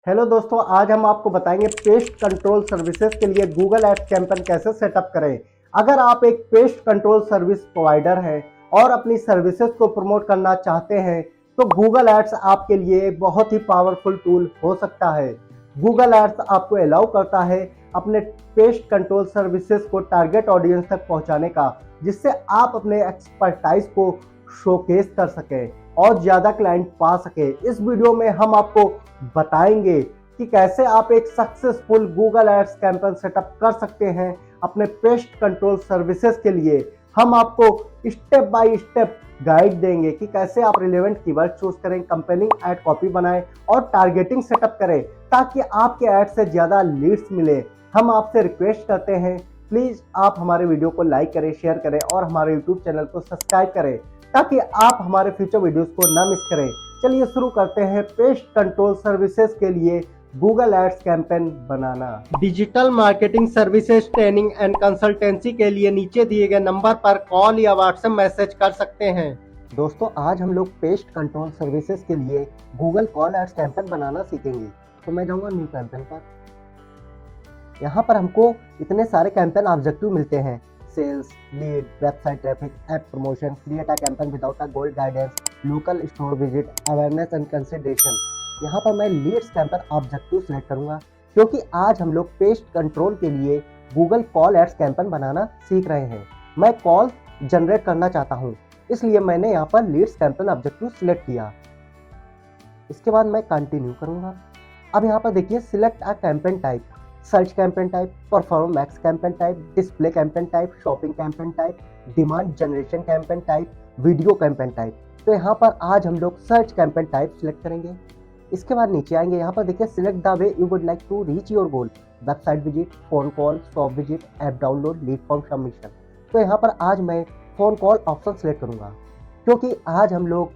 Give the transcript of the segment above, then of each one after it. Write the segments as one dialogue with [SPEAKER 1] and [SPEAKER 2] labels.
[SPEAKER 1] Hello दोस्तों, आज हम आपको बताएंगे पेस्ट कंट्रोल सर्विसेज के लिए गूगल एड्स कैंपेन कैसे सेटअप करें। अगर आप एक पेस्ट कंट्रोल सर्विस प्रोवाइडर हैं और अपनी सर्विसेज को प्रमोट करना चाहते हैं तो गूगल एड्स आपके लिए एक बहुत ही पावरफुल टूल हो सकता है। गूगल एड्स आपको अलाउ करता है अपने पेस्ट कंट्रोल सर्विसेज को टारगेट ऑडियंस तक पहुंचाने का, जिससे आप अपने एक्सपर्टाइज को शोकेस कर सकें और ज़्यादा क्लाइंट पा सके। इस वीडियो में हम आपको बताएंगे कि कैसे आप एक successful Google ads campaign setup कर सकते हैं अपने पेस्ट कंट्रोल सर्विसेज के लिए। हम आपको स्टेप बाय स्टेप गाइड देंगे कि कैसे आप रिलेवेंट कीवर्ड चूज करें, कंपेनिंग एड कॉपी बनाएं और टारगेटिंग सेटअप करें ताकि आपके एड से ज़्यादा लीड्स मिले। हम आपसे रिक्वेस्ट करते हैं, प्लीज़ आप हमारे वीडियो को लाइक करें, शेयर करें और हमारे यूट्यूब चैनल को सब्सक्राइब करें ताकि आप हमारे फ्यूचर वीडियोस को ना मिस करें। चलिए शुरू करते हैं पेस्ट कंट्रोल सर्विसेज के लिए गूगल एड्स कैंपेन बनाना। Digital marketing services training and consultancy के लिए नीचे दिए गए नंबर पर कॉल या व्हाट्सएप मैसेज कर सकते हैं। दोस्तों, आज हम लोग पेस्ट कंट्रोल सर्विसेज के लिए गूगल कॉल एड्स कैंपेन बनाना सीखेंगे। तो मैं जाऊंगा न्यू कैंपेन पर। यहाँ पर हमको इतने सारे कैंपेन ऑब्जेक्टिव मिलते हैं: sales, lead, website traffic, app promotion, create a campaign without a goal guidance, local store visit, awareness and consideration. यहाँ पर मैं लीड्स कैंपेन ऑब्जेक्टिव सेलेक्ट करूंगा क्योंकि आज हम लोग पेस्ट कंट्रोल के लिए गूगल कॉल एड्स कैंपेन बनाना सीख रहे हैं। मैं कॉल जनरेट करना चाहता हूँ, इसलिए मैंने यहाँ पर लीड्स कैंपेन ऑब्जेक्टिव सिलेक्ट किया। इसके बाद मैं कंटिन्यू करूंगा। अब यहाँ पर देखिए, select a campaign type, search campaign type, perform max campaign type, display campaign type, shopping campaign type, demand generation campaign type, video campaign type. तो यहाँ पर आज हम लोग सर्च कैंपेन टाइप सिलेक्ट करेंगे। इसके बाद नीचे आएंगे, यहाँ पर देखिए, select the way you would like to reach your goal, website visit, phone call, shop visit, app download, lead form submission. तो यहाँ पर आज मैं फोन कॉल ऑप्शन सेलेक्ट करूंगा क्योंकि आज हम लोग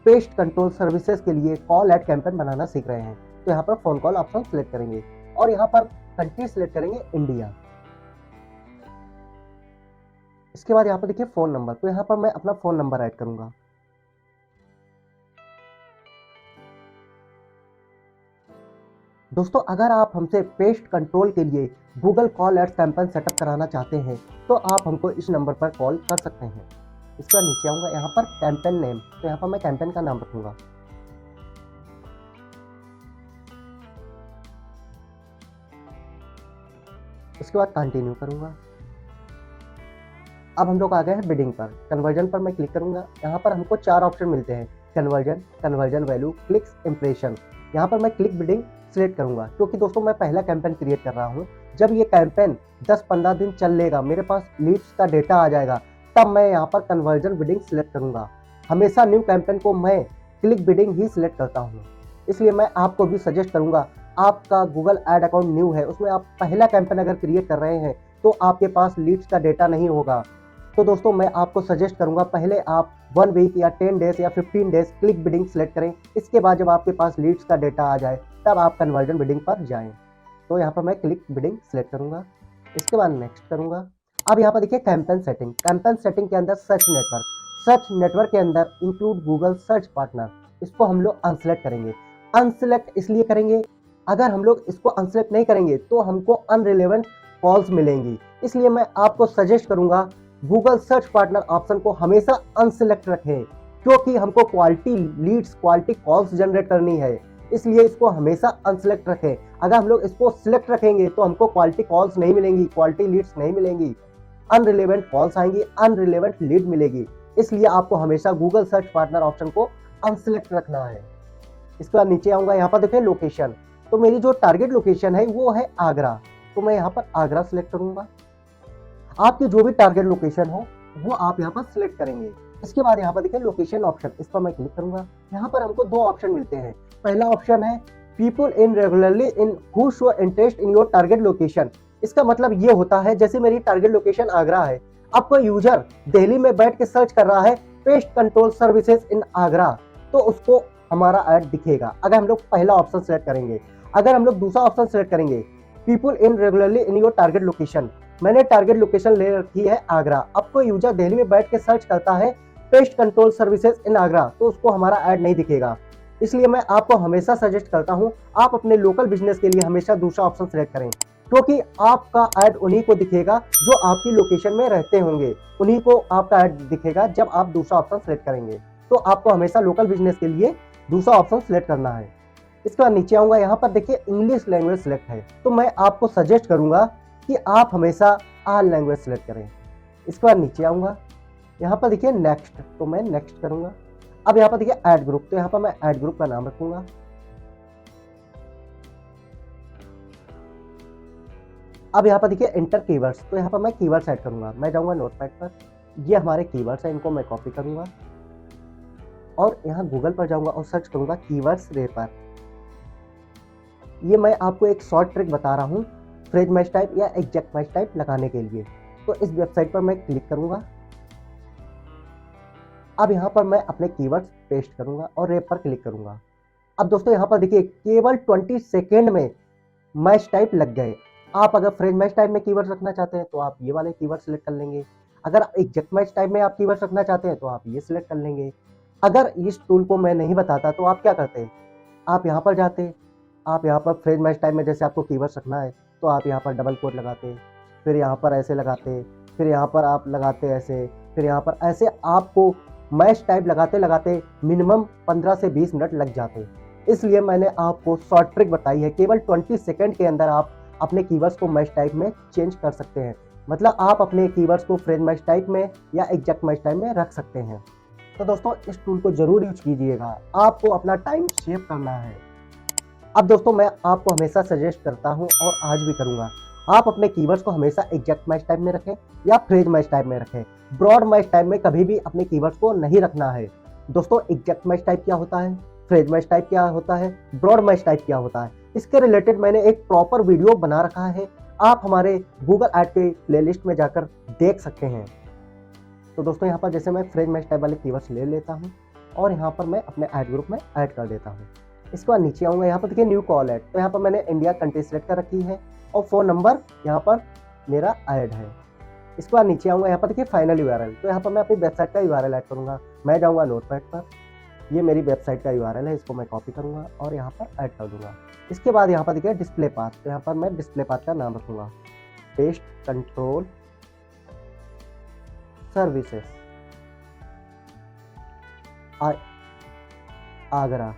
[SPEAKER 1] पेस्ट कंट्रोल सर्विसेज के लिए कॉल एड कैंपेन बनाना सीख रहे हैं। तो यहाँ पर फोन कॉल ऑप्शन सेलेक्ट करेंगे और यहाँ पर कंट्री सिलेक्ट करेंगे इंडिया। इसके बाद यहाँ पर देखिए फोन नंबर, तो यहाँ पर मैं अपना फोन नंबर ऐड करूंगा। दोस्तों, अगर आप हमसे पेस्ट कंट्रोल के लिए Google call ads campaign setup कराना चाहते हैं तो आप हमको इस नंबर पर कॉल कर सकते हैं। इसके बाद नीचे आऊंगा, यहाँ पर कैंपेन नेम, तो यहाँ पर मैं कैंपेन का नाम रखूंगा। उसके बाद कंटिन्यू करूंगा। अब हम लोग आ गए हैं बिडिंग पर। कन्वर्जन पर मैं क्लिक करूंगा। यहाँ पर हमको 4 ऑप्शन मिलते हैं: conversion, conversion value, clicks, impression. यहाँ पर मैं क्लिक बिडिंग सिलेक्ट करूंगा क्योंकि दोस्तों मैं पहला कैंपेन क्रिएट कर रहा हूँ। जब ये कैंपेन 10-15 दिन चलेगा, मेरे पास लीड्स का डेटा आ जाएगा, तब मैं यहाँ पर कन्वर्जन बिडिंग सिलेक्ट करूंगा। हमेशा न्यू कैंपेन को मैं क्लिक बिडिंग ही सिलेक्ट करता हूँ, इसलिए मैं आपको भी सजेस्ट करूंगा, आपका गूगल एड अकाउंट न्यू है, उसमें आप पहला कैंपेन अगर क्रिएट कर रहे हैं तो आपके पास लीड्स का डेटा नहीं होगा। तो दोस्तों मैं आपको सजेस्ट करूंगा, पहले आप 1 वीक या 10 डेज या 15 डेज क्लिक बिडिंग सेलेक्ट करें। इसके बाद जब आपके पास लीड्स का डेटा आ जाए तब आप कन्वर्जन बिडिंग पर जाएं। तो यहाँ पर मैं क्लिक बिडिंग सेलेक्ट करूंगा। इसके बाद नेक्स्ट करूंगा। अब यहाँ पर देखिए कैंपेन सेटिंग। कैंपेन सेटिंग के अंदर सर्च नेटवर्क के अंदर इंक्लूड गूगल सर्च पार्टनर, इसको हम लोग अनसेलेक्ट करेंगे। अनसेलेक्ट इसलिए करेंगे, अगर हम लोग इसको अनसेलेक्ट नहीं करेंगे तो हमको अनरिलेवेंट कॉल्स मिलेंगी। इसलिए मैं आपको सजेस्ट करूंगा, गूगल सर्च पार्टनर ऑप्शन को हमेशा अनसेलेक्ट रखें क्योंकि हमको quality Leeds, quality calls generate करनी है, इसलिए इसको हमेशा अनसेलेक्ट रखें। अगर हम लोग इसको सिलेक्ट रखेंगे तो हमको क्वालिटी कॉल्स नहीं मिलेंगी, क्वालिटी लीड्स नहीं मिलेंगी, अनरिलेवेंट कॉल्स आएंगी, अनरिलेवेंट लीड मिलेगी। इसलिए आपको हमेशा गूगल सर्च पार्टनर ऑप्शन को अनसेलेक्ट रखना है। इसके बाद नीचे आऊंगा, यहाँ पर देखिए लोकेशन, तो मेरी जो टारगेट लोकेशन है वो है आगरा, तो मैं यहाँ पर आगरा सिलेक्ट करूंगा। आपकी जो भी टारगेट लोकेशन हो वो आप यहाँ पर सिलेक्ट करेंगे। इसके बाद यहाँ पर देखिए लोकेशन ऑप्शन, इस पर मैं क्लिक करूंगा। यहाँ पर हमको 2 ऑप्शन मिलते हैं। पहला ऑप्शन है people in regularly in who show interest in your target location. इसका मतलब ये होता है, जैसे मेरी टारगेट लोकेशन आगरा है, अब कोई यूजर दिल्ली में बैठ के सर्च कर रहा है pest control services in Agra, तो उसको हमारा ऐड दिखेगा अगर हम लोग पहला ऑप्शन सेलेक्ट करेंगे। अगर हम लोग दूसरा ऑप्शन सेलेक्ट करेंगे, people in regularly in your target location, मैंने टारगेट लोकेशन ले रखी है आगरा, अब कोई यूजर दिल्ली में बैठ के सर्च करता है pest control services in Agra, तो उसको हमारा ऐड नहीं दिखेगा। इसलिए मैं आपको हमेशा सजेस्ट करता हूं आप अपने लोकल बिजनेस के लिए हमेशा दूसरा ऑप्शन सेलेक्ट करें, क्योंकि आपका ऐड उन्हीं को दिखेगा जो आपकी लोकेशन में रहते होंगे, उन्हीं को आपका ऐड दिखेगा जब आप दूसरा ऑप्शन सेलेक्ट करेंगे। तो आपको हमेशा लोकल बिजनेस के लिए दूसरा ऑप्शन सेलेक्ट करना है। इसके बाद नीचे आऊंगा, यहाँ पर देखिए इंग्लिश लैंग्वेज सेलेक्ट है, तो मैं आपको सजेस्ट करूंगा कि आप हमेशा ऑल लैंग्वेज सेलेक्ट करें। इसके बाद नीचे आऊंगा, यहाँ पर देखिए नेक्स्ट, तो मैं नेक्स्ट करूंगा। अब यहाँ पर देखिए ऐड ग्रुप, तो यहाँ पर मैं ऐड ग्रुप का नाम रखूंगा। अब यहाँ पर देखिए इंटर कीवर्ड्स, तो यहाँ पर मैं कीवर्ड्स ऐड करूंगा। मैं जाऊंगा नोटपैड पर, ये हमारे कीवर्ड्स हैं, इनको मैं कॉपी करूंगा और यहाँ गूगल पर जाऊंगा और सर्च करूंगा कीवर्ड्स रेपर। ये मैं आपको एक शॉर्ट ट्रिक बता रहा हूँ फ्रेज मैच टाइप या एग्जैक्ट मैच टाइप लगाने के लिए। तो इस वेबसाइट पर मैं क्लिक करूंगा। अब यहाँ पर मैं अपने कीवर्ड्स पेस्ट करूंगा और रेप पर क्लिक करूंगा। अब दोस्तों यहाँ पर देखिए केवल 20 सेकेंड में मैच टाइप लग गए। आप अगर फ्रेज मैच टाइप में कीवर्ड्स रखना चाहते हैं तो आप ये वाले कीवर्ड सेलेक्ट कर लेंगे। अगर एग्जैक्ट मैच टाइप में आप कीवर्ड्स रखना चाहते हैं तो आप ये सिलेक्ट कर लेंगे। अगर इस टूल को मैं नहीं बताता तो आप क्या करते, आप यहाँ पर जाते, आप यहाँ पर फ्रेज मैच टाइप में जैसे आपको कीवर्ड्स रखना है तो आप यहाँ पर डबल कोट लगाते, फिर यहाँ पर ऐसे लगाते, फिर यहाँ पर आप लगाते ऐसे, फिर यहाँ पर ऐसे, आपको मैच टाइप लगाते लगाते मिनिमम 15 से 20 मिनट लग जाते। इसलिए मैंने आपको शॉर्ट ट्रिक बताई है, केवल 20 सेकेंड के अंदर आप अपने कीवर्ड्स को मैच टाइप में चेंज कर सकते हैं। मतलब आप अपने कीवर्ड्स को फ्रेज मैच टाइप में या एग्जैक्ट मैच टाइप में रख सकते हैं। तो दोस्तों इस टूल को जरूर यूज कीजिएगा, आपको अपना टाइम सेव करना है। अब दोस्तों मैं आपको हमेशा सजेस्ट करता हूं और आज भी करूंगा, आप अपने कीवर्ड्स को हमेशा एग्जैक्ट मैच टाइप में रखें या फ्रेज मैच टाइप में रखें। ब्रॉड मैच टाइप में कभी भी अपने कीवर्ड्स को नहीं रखना है। दोस्तों एग्जैक्ट मैच टाइप क्या होता है, फ्रेज मैच टाइप क्या होता है, ब्रॉड मैच टाइप क्या होता है, इसके रिलेटेड मैंने एक प्रॉपर वीडियो बना रखा है, आप हमारे गूगल ऐड के प्लेलिस्ट में जाकर देख सकते हैं। तो दोस्तों यहाँ पर जैसे मैं फ्रेज मैच टाइप वाले कीवर्ड्स ले लेता हूँ और यहाँ पर मैं अपने ऐड ग्रुप में ऐड कर देता हूँ। इसके बाद नीचे आऊँगा, यहाँ पर देखिए न्यू कॉल ऐड, तो यहाँ पर मैंने इंडिया कंट्री सेलेक्ट कर रखी है और फ़ोन नंबर यहाँ पर मेरा ऐड है। इसके बाद नीचे आऊँगा, यहाँ पर देखिए फाइनल यूआरएल, तो यहाँ पर मैं अपनी वेबसाइट का यूआरएल ऐड करूँगा। मैं जाऊँगा नोटपैड पर, ये मेरी वेबसाइट का यूआरएल है, इसको मैं कॉपी करूँगा और यहाँ पर ऐड कर दूँगा। इसके बाद यहाँ पर देखिए डिस्प्ले पाथ, तो यहाँ पर मैं डिस्प्ले पाथ का नाम रखूँगा पेस्ट कंट्रोल सर्विसेज आगरा।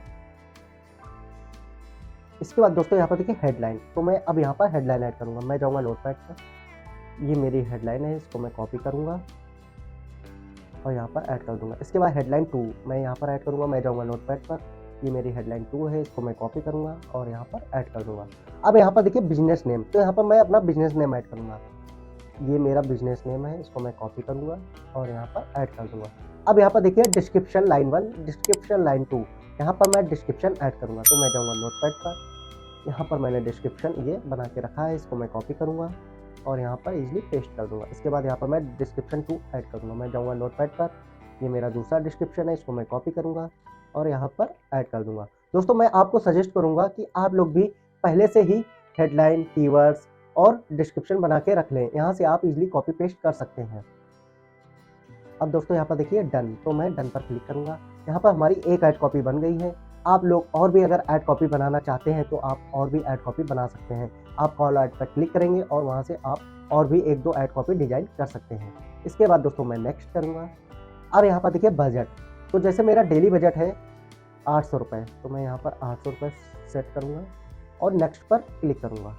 [SPEAKER 1] इसके बाद दोस्तों यहाँ पर देखिए हेडलाइन, तो मैं अब यहाँ पर हेडलाइन ऐड करूँगा। मैं जाऊँगा नोटपैड पर, ये मेरी हेडलाइन है, इसको मैं कॉपी करूँगा और यहाँ पर ऐड कर दूँगा। इसके बाद हेडलाइन 2 मैं यहाँ पर ऐड करूँगा। मैं जाऊँगा नोटपैड पर, ये मेरी हेडलाइन 2 है, इसको मैं कॉपी करूँगा और यहाँ पर ऐड कर दूँगा। अब यहाँ पर देखिए बिजनेस नेम, तो यहाँ पर मैं अपना बिजनेस नेम ऐड करूँगा। ये मेरा बिजनेस नेम है, इसको मैं कॉपी करूँगा और यहाँ पर ऐड कर दूँगा। अब यहाँ पर देखिए डिस्क्रिप्शन लाइन 1, डिस्क्रिप्शन लाइन 2, यहाँ पर मैं डिस्क्रिप्शन ऐड करूँगा। तो मैं जाऊँगा नोटपैड पर, यहाँ पर मैंने डिस्क्रिप्शन ये बना के रखा है, इसको मैं कॉपी करूँगा और यहाँ पर इजीली पेस्ट कर दूँगा। इसके बाद यहाँ पर मैं डिस्क्रिप्शन 2 ऐड करूँगा। मैं जाऊँगा नोटपैड पर, ये मेरा दूसरा डिस्क्रिप्शन है, इसको मैं कॉपी करूँगा और यहाँ पर ऐड कर दूँगा। दोस्तों मैं आपको सजेस्ट करूँगा कि आप लोग भी पहले से ही हेडलाइन, कीवर्ड्स और डिस्क्रिप्शन बना के रख लें, यहाँ से आप इजीली कॉपी पेस्ट कर सकते हैं। अब दोस्तों यहाँ पर देखिए डन, तो मैं डन पर क्लिक करूँगा। यहाँ पर हमारी एक ऐड कॉपी बन गई है। आप लोग और भी अगर ऐड कॉपी बनाना चाहते हैं तो आप और भी ऐड कॉपी बना सकते हैं। आप कॉल ऐड पर क्लिक करेंगे और वहाँ से आप और भी 1-2 ऐड कॉपी डिजाइन कर सकते हैं। इसके बाद दोस्तों मैं नेक्स्ट करूँगा। अब यहाँ पर देखिए बजट, तो जैसे मेरा डेली बजट है 800 रुपये, तो मैं यहाँ पर 800 रुपये सेट करूँगा और नेक्स्ट पर क्लिक करूँगा।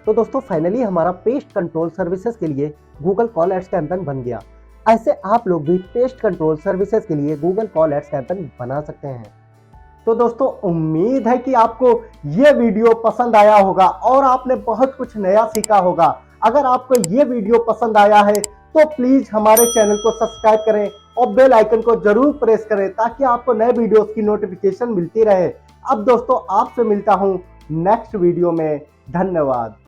[SPEAKER 1] तो दोस्तों फाइनली हमारा पेस्ट कंट्रोल सर्विसेज के लिए गूगल कॉल एड्स कैंपेन बन गया। ऐसे आप लोग भी पेस्ट कंट्रोल सर्विसेज के लिए गूगल कॉल एड्स कैंपेन बना सकते हैं। तो दोस्तों उम्मीद है कि आपको ये वीडियो पसंद आया होगा और आपने बहुत कुछ नया सीखा होगा। अगर आपको ये वीडियो पसंद आया है तो प्लीज हमारे चैनल को सब्सक्राइब करें और बेल आइकन को जरूर प्रेस करें ताकि आपको नए वीडियोस की नोटिफिकेशन मिलती रहे। अब दोस्तों आपसे मिलता हूं नेक्स्ट वीडियो में। धन्यवाद।